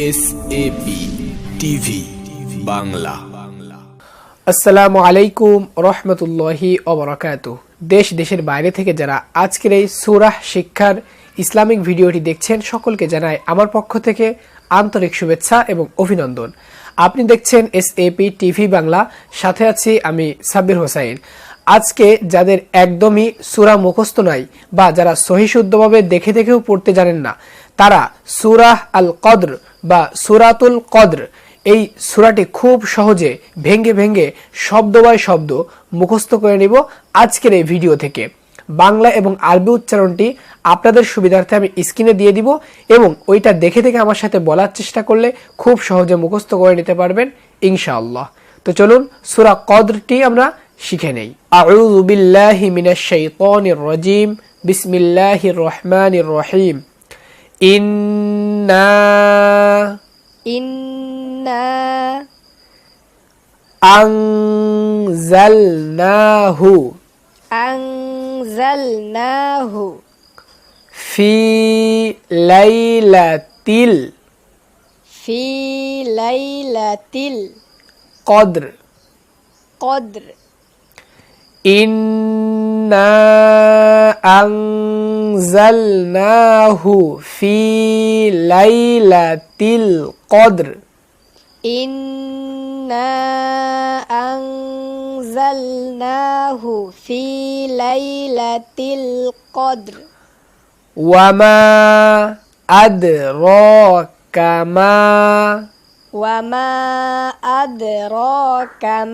SAP TV Bangla. আসসালামু আলাইকুম রহমতুল্লাহি ওয়া বারাকাতুহু। দেশ দেশের বাইরে থেকে যারা আজকের এই সূরা শিক্ষার ইসলামিক ভিডিওটি দেখছেন সকলকে জানাই আমার পক্ষ থেকে আন্তরিক শুভেচ্ছা এবং অভিনন্দন। আপনি দেখছেন এসএপি টিভি বাংলা, সাথে আছি আমি সাব্বির হোসাইন। আজকে যাদের একদমই সূরা মুখস্থ নাই বা যারা সহিহ শুদ্ধভাবে দেখে দেখেও পড়তে জানেন না, তারা সূরাহ আল কদর বা সূরাতুল কদর এই সূরাটি খুব সহজে ভেঙ্গে ভেঙ্গে শব্দ বাই শব্দ মুখস্থ করে নিব আজকের এই ভিডিও থেকে। বাংলা এবং আরবি উচ্চারণটি আপনাদের সুবিধার্থে আমি স্ক্রিনে দিয়ে দিব এবং ওইটা দেখে দেখে আমার সাথে বলার চেষ্টা করলে খুব সহজে মুখস্থ করে নিতে পারবেন ইনশাআল্লাহ। তো চলুন সূরা কদরটি আমরা শিখে নেই। আউযু বিল্লাহি মিনাশ শাইতানির রাজিম, বিসমিল্লাহির রহমানির রহিম। ইন্না আনজালনাহু ফি লাইলাতিল কদর। ইন্না আনজালনাহু ফি লাইলাতিল কদর। إنا أنزلناه في ليلة القدر وما أدراك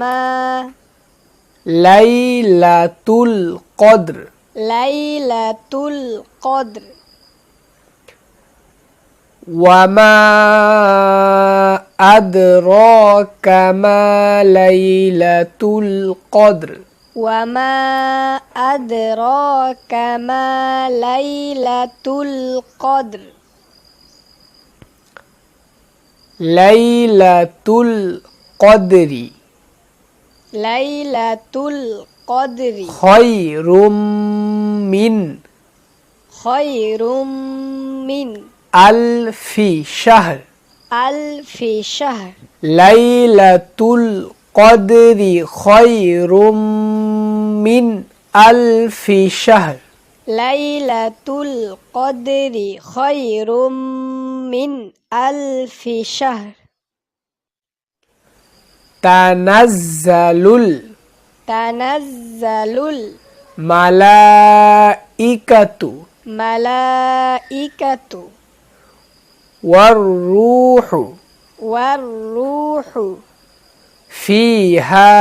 ما ليلة القدر وما أدراك ما ليلة القدر ليلة القدر خير من ألف شهر ليلة القدر خير من ألف شهر تنزل الملائكة والروح فيها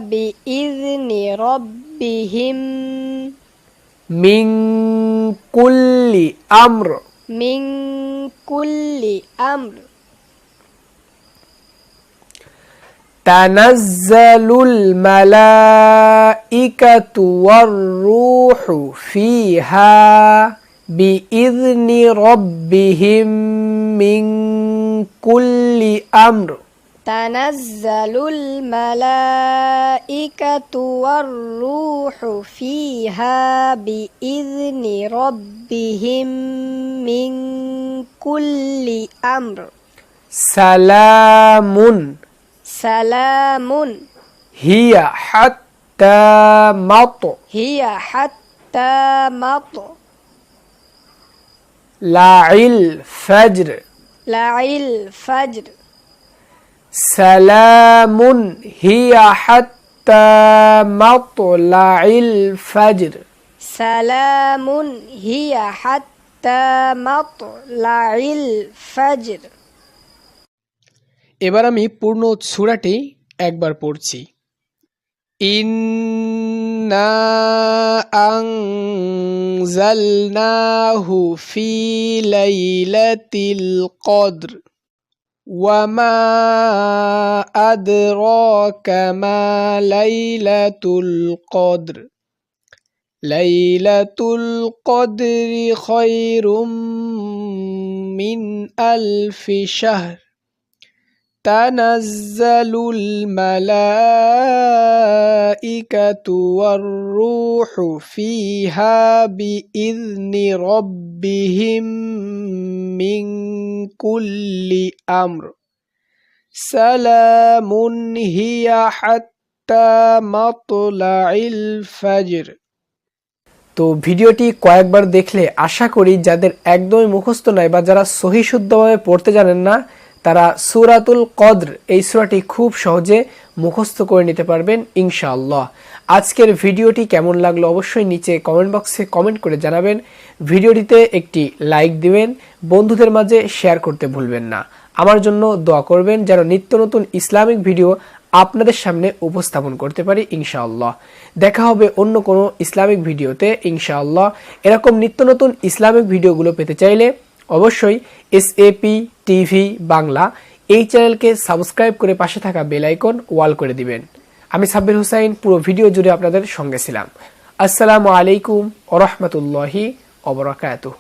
بإذن ربهم من كل أمر تنزل الملائكة والروح فيها بإذن ربهم من كل أمر تنزل الملائكة والروح فيها بإذن ربهم من كل أمر سلام هي حتى مطلع الفجر سلام هي حتى مطلع الفجر এবার আমি পূর্ণ সূরাটি একবার পড়ছি। ইন্না আনজালনাহু ফি লাইলাতিল কদর ওয়ামা আদরাকা মা লাইলাতুল কদর লাইলাতুল কদরি খায়রুম মিন আলফি শাহর تنزل الملائكة والروح فيها بإذن ربهم من كل أمر سلام هي حتى مطلع الفجر। তো ভিডিওটি কয়েকবার দেখলে আশা করি যাদের একদমই মুখস্থ নাই বা যারা সহি শুদ্ধভাবে পড়তে জানেন না তারা সূরাতুল কদর এই সূরাটি খুব সহজে মুখস্থ করে নিতে পারবেন ইনশাআল্লাহ। আজকের ভিডিওটি কেমন লাগলো অবশ্যই নিচে কমেন্ট বক্সে কমেন্ট করে জানাবেন। ভিডিওটিতে একটি লাইক দিবেন, বন্ধুদের মাঝে শেয়ার করতে ভুলবেন না। আমার জন্য দোয়া করবেন যেন নিত্য নতুন ইসলামিক ভিডিও আপনাদের সামনে উপস্থাপন করতে পারি ইনশাআল্লাহ। দেখা হবে অন্য কোনো ইসলামিক ভিডিওতে ইনশাআল্লাহ। এরকম নিত্য নতুন ইসলামিক ভিডিওগুলো পেতে চাইলে অবশ্যই এসএপি টিভি বাংলা এই চ্যানেলকে সাবস্ক্রাইব করে পাশে থাকা বেল আইকন ওয়াল করে দিবেন। আমি সাব্বির হুসাইন পুরো ভিডিও জুড়ে আপনাদের সঙ্গে ছিলাম। আসসালামু আলাইকুম ওয়া রাহমাতুল্লাহি ওয়া বারাকাতুহু।